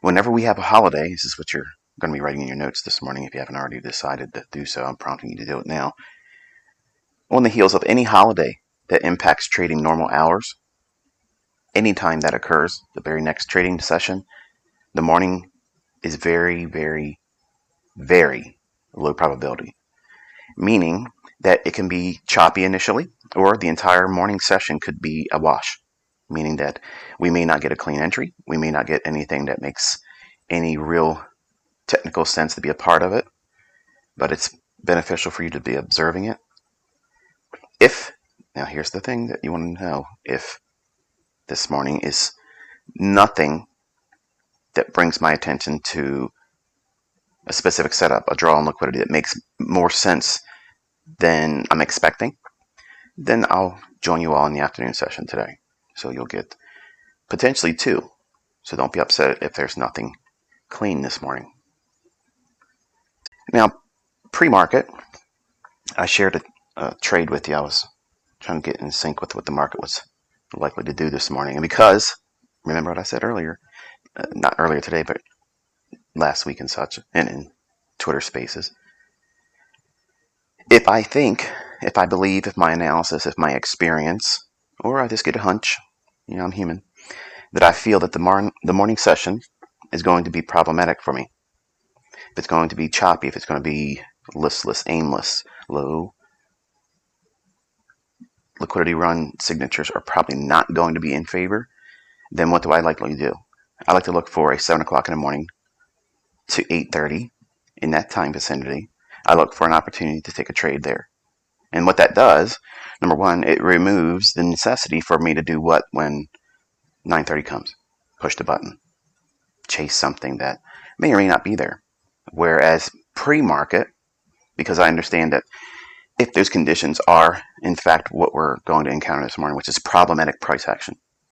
Whenever we have a holiday, this is what you're going to be writing in your notes this morning if you haven't already decided to do so. I'm prompting you to do it now. On the heels of any holiday that impacts trading normal hours, anytime that occurs, the very next trading session, the morning is very, very, very low probability, meaning that it can be choppy initially, or the entire morning session could be a wash, meaning that we may not get a clean entry, we may not get anything that makes any real technical sense to be a part of it, but it's beneficial for you to be observing it. Now here's the thing that you want to know, if this morning is nothing that brings my attention to a specific setup, a draw on liquidity that makes more sense than I'm expecting, then I'll join you all in the afternoon session today. So you'll get potentially two. So don't be upset if there's nothing clean this morning. Now, pre-market, I shared a trade with you. I was trying to get in sync with what the market was likely to do this morning. And because, remember what I said earlier, not earlier today, but last week and such, and in Twitter Spaces, if I believe, if my analysis, if my experience, or I just get a hunch, I'm human, that I feel that the morning session is going to be problematic for me. If it's going to be choppy, if it's going to be listless, aimless, low liquidity run signatures are probably not going to be in favor, then what do I likely do? I like to look for a 7 o'clock in the morning to 8:30 in that time vicinity. I look for an opportunity to take a trade there. And what that does, number one, it removes the necessity for me to do what when 9:30 comes? Push the button. Chase something that may or may not be there. Whereas pre-market, because I understand that if those conditions are, in fact, what we're going to encounter this morning, which is problematic price action,